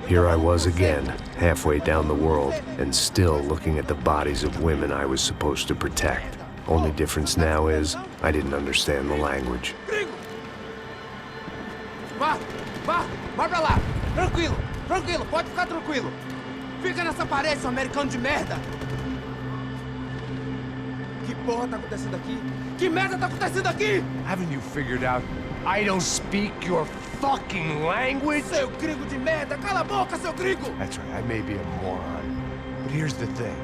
Here I was again, halfway down the world, and still looking at the bodies of women I was supposed to protect. Only difference now is, I didn't understand the language. Vá pra lá! Tranquilo, pode ficar tranquilo. Fica nessa parede, seu americano de merda! Que porra tá acontecendo aqui? Que merda tá acontecendo aqui? Haven't you figured out I don't speak your fucking language? Seu gringo de merda! Cala a boca, seu gringo! That's right, I may be a moron, but here's the thing.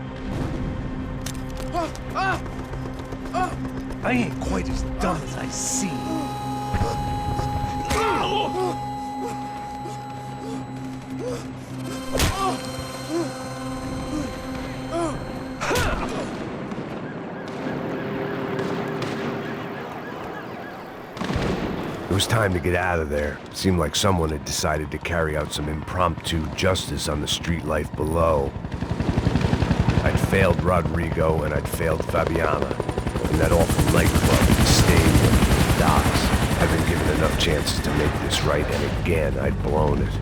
I ain't quite as dumb as I seem. It was time to get out of there. It seemed like someone had decided to carry out some impromptu justice on the street life below. I'd failed Rodrigo and I'd failed Fabiana. And that awful nightclub, the stadium, the docks. I'd been given enough chances to make this right, and again, I'd blown it.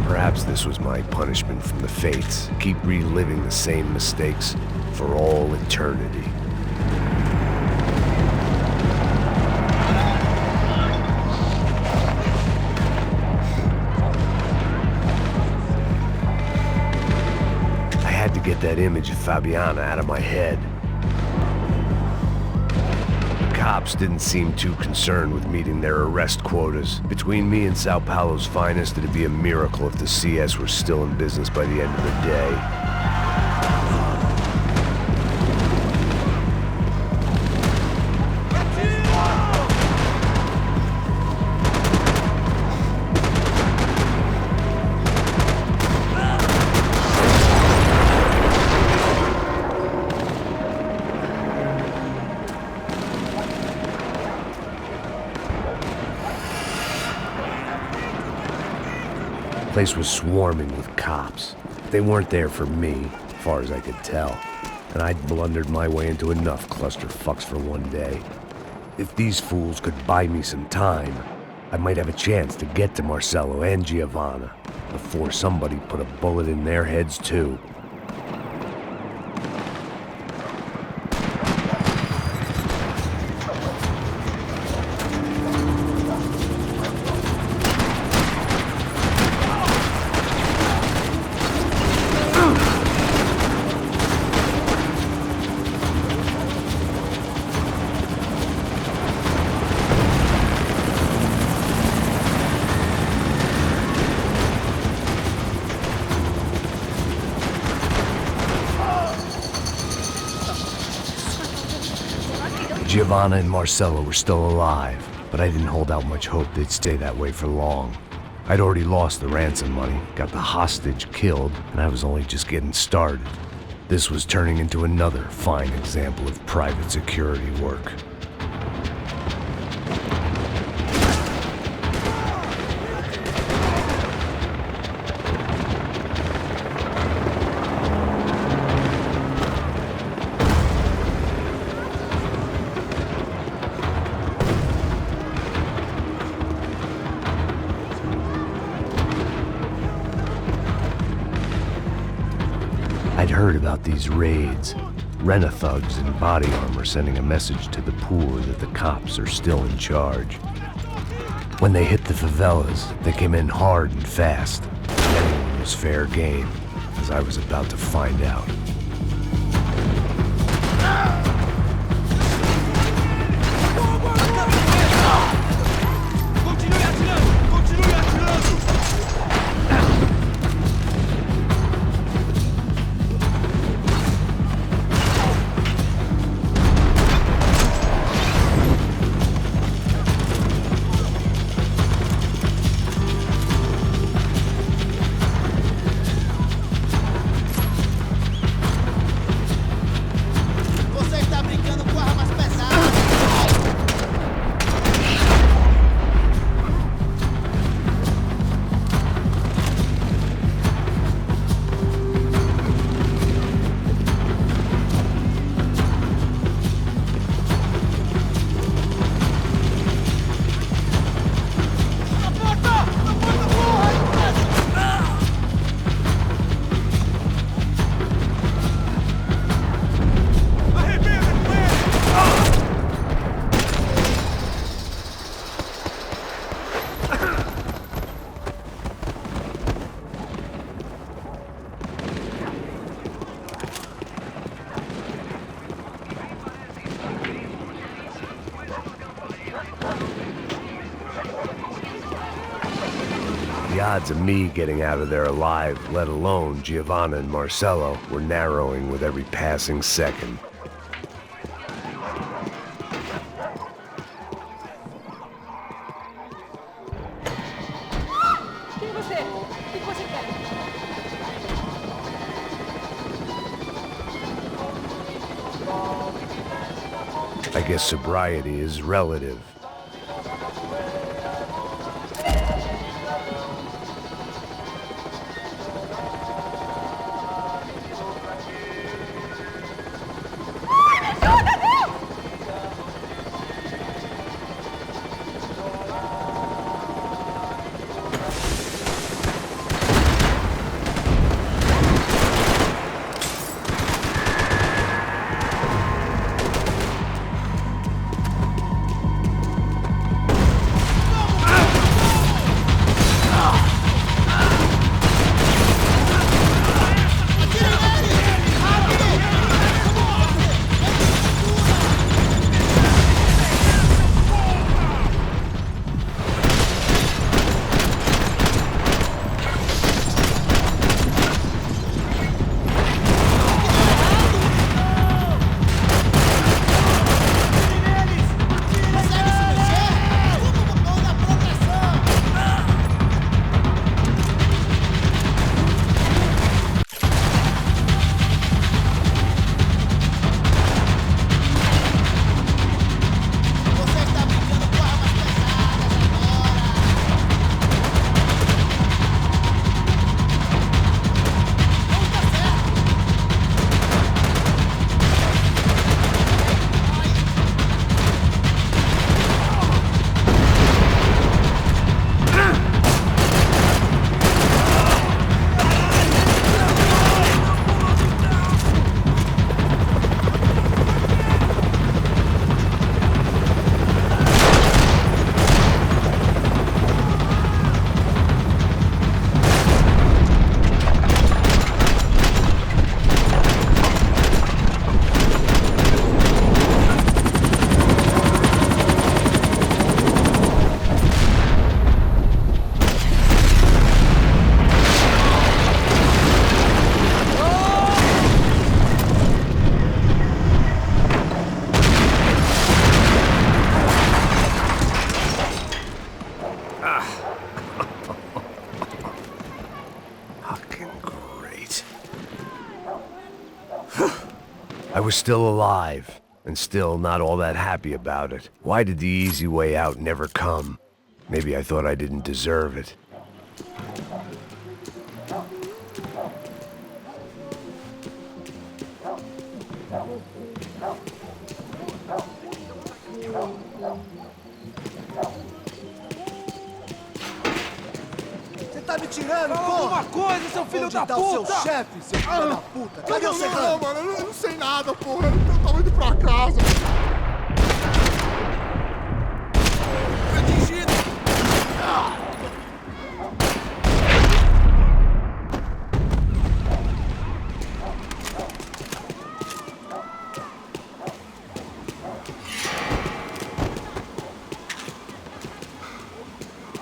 Perhaps this was my punishment from the fates. Keep reliving the same mistakes for all eternity. I had to get that image of Fabiana out of my head. The cops didn't seem too concerned with meeting their arrest quotas. Between me and Sao Paulo's finest, it'd be a miracle if the CS were still in business by the end of the day. The place was swarming with cops. They weren't there for me, as far as I could tell, and I'd blundered my way into enough clusterfucks for one day. If these fools could buy me some time, I might have a chance to get to Marcelo and Giovanna before somebody put a bullet in their heads too. Giovanna and Marcelo were still alive, but I didn't hold out much hope they'd stay that way for long. I'd already lost the ransom money, got the hostage killed, and I was only just getting started. This was turning into another fine example of private security work. I'd heard about these raids, rent-a-thugs in body armor sending a message to the poor that the cops are still in charge. When they hit the favelas, they came in hard and fast. Anyone was fair game, as I was about to find out. The odds of me getting out of there alive, let alone Giovanna and Marcello, were narrowing with every passing second. Quem é você? O que você quer? I guess sobriety is relative. I was still alive, and still not all that happy about it. Why did the easy way out never come? Maybe I thought I didn't deserve it. Você tá me tirando, porra! Alguma coisa, seu filho da puta! Onde tá o seu chefe, seu filho da puta? Cadê o Serrano? Não, mano, eu não sei nada, porra. Eu tava indo pra casa. Foi atingido!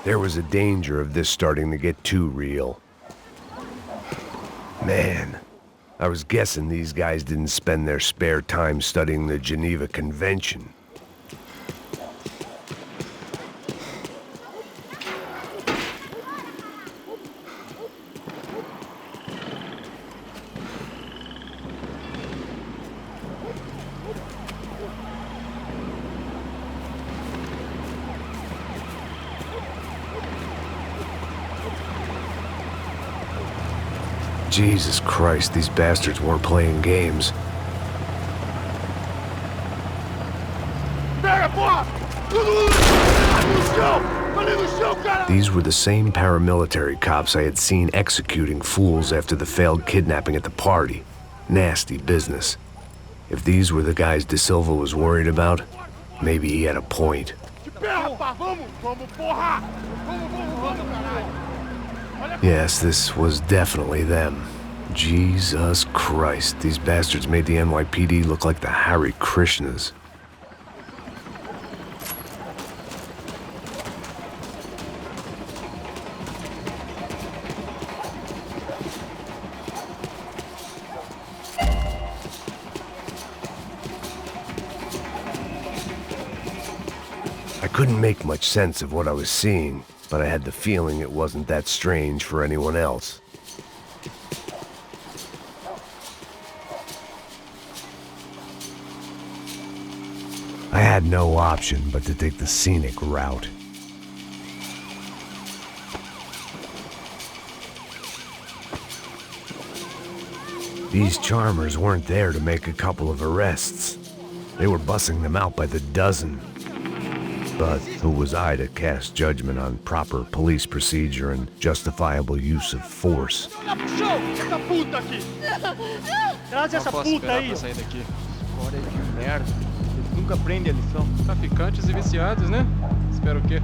There was a danger of this starting to get too real. Man, I was guessing these guys didn't spend their spare time studying the Geneva Convention. Jesus Christ, these bastards weren't playing games. These were the same paramilitary cops I had seen executing fools after the failed kidnapping at the party. Nasty business. If these were the guys De Silva was worried about, maybe he had a point. Yes, this was definitely them. Jesus Christ, these bastards made the NYPD look like the Hare Krishnas. couldn't make much sense of what I was seeing, but I had the feeling it wasn't that strange for anyone else. I had no option but to take the scenic route. These charmers weren't there to make a couple of arrests. They were bussing them out by the dozen. But who was I to cast judgment on proper police procedure and justifiable use of force? Traz essa puta aí! Pra sair daqui. História de merda. Eles nunca aprendem a lição. Traficantes e viciados, né? Espero o quê?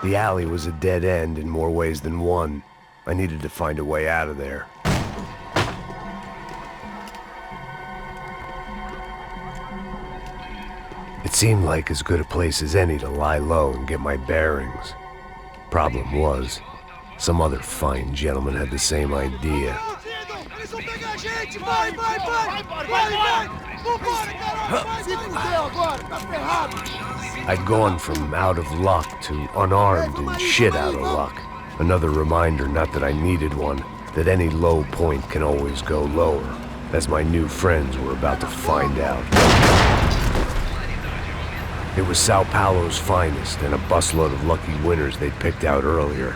The alley was a dead end in more ways than one. I needed to find a way out of there. It seemed like as good a place as any to lie low and get my bearings. Problem was, some other fine gentleman had the same idea. I'd gone from out of luck to unarmed and shit out of luck. Another reminder, not that I needed one, that any low point can always go lower, as my new friends were about to find out. It was Sao Paulo's finest and a busload of lucky winners they'd picked out earlier.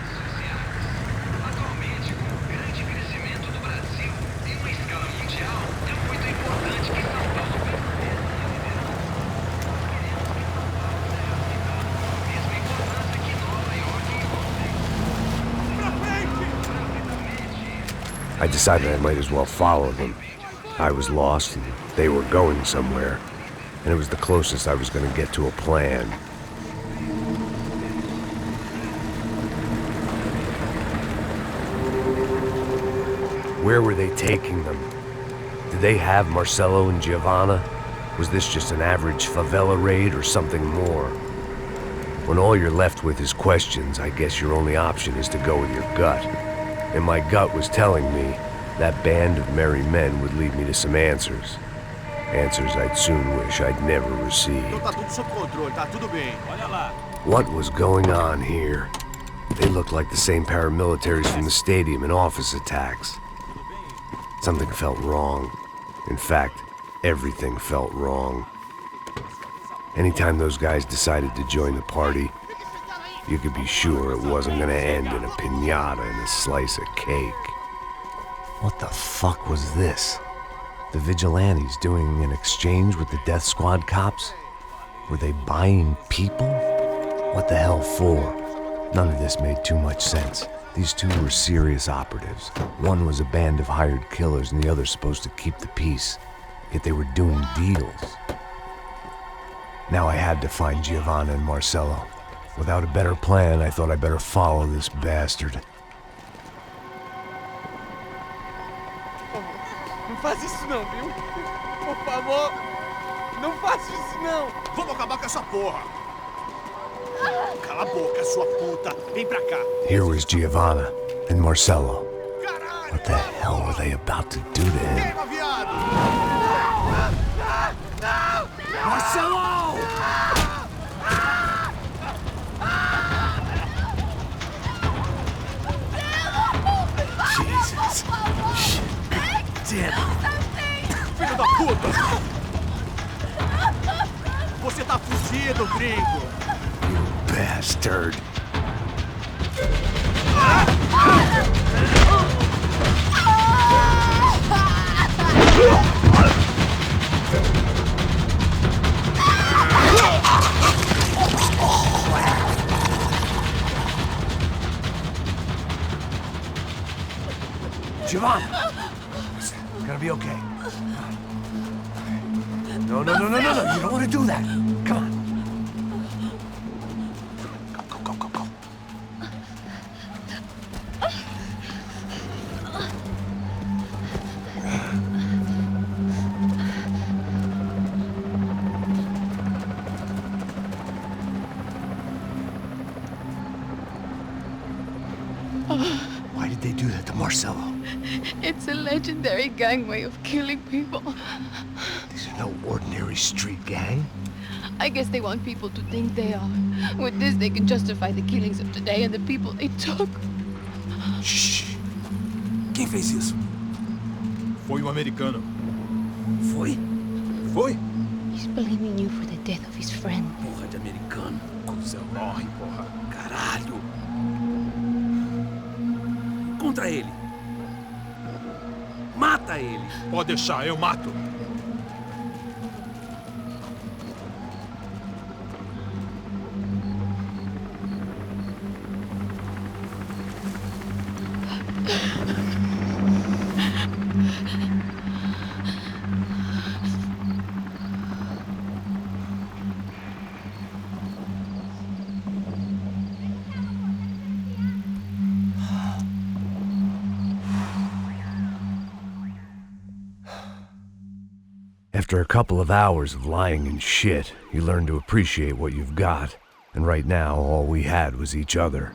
I decided I might as well follow them. I was lost and they were going somewhere, and it was the closest I was going to get to a plan. Where were they taking them? Did they have Marcelo and Giovanna? Was this just an average favela raid or something more? When all you're left with is questions, I guess your only option is to go with your gut. And my gut was telling me that band of merry men would lead me to some answers. Answers I'd soon wish I'd never received. Tá tudo sob controle, tá tudo bem. Olha lá. What was going on here? They looked like the same paramilitaries from the stadium in office attacks. Something felt wrong. In fact, everything felt wrong. Anytime those guys decided to join the party, you could be sure it wasn't gonna end in a piñata and a slice of cake. What the fuck was this? The vigilantes doing an exchange with the death squad cops? Were they buying people? What the hell for? None of this made too much sense. These two were serious operatives. One was a band of hired killers and the other supposed to keep the peace. Yet they were doing deals. Now I had to find Giovanna and Marcello. Without a better plan, I thought I better follow this bastard. Não faz isso não, viu? Por favor, não faça isso não. Vamos acabar com essa porra. Cala a boca, sua puta. Vem pra cá. Here was Giovanna and Marcello. What the hell were they about to do to him? Queima, viado! Marcello! Jesus. Shit. Damn. Filho da puta! Você tá fugido, gringo! You bastard. Giovanna! It's gonna be okay. No. You don't want to do that. Come on. Go. Why did they do that to Marcello? It's a legendary gang way of killing people. These are no ordinary street gang. I guess they want people to think they are. With this, they can justify the killings of today and the people they took. Shh! Quem fez isso? Foi um americano. Foi? He's blaming you for the death of his friend. Porra de americano. Cusão, morre, porra. Caralho! Contra ele. Mata ele. Pode deixar, eu mato. After a couple of hours of lying in shit, you learn to appreciate what you've got. And right now, all we had was each other.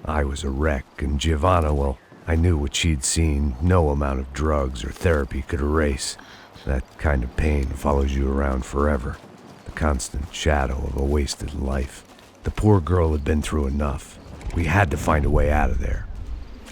I was a wreck, and Giovanna, well, I knew what she'd seen no amount of drugs or therapy could erase. That kind of pain follows you around forever. The constant shadow of a wasted life. The poor girl had been through enough. We had to find a way out of there.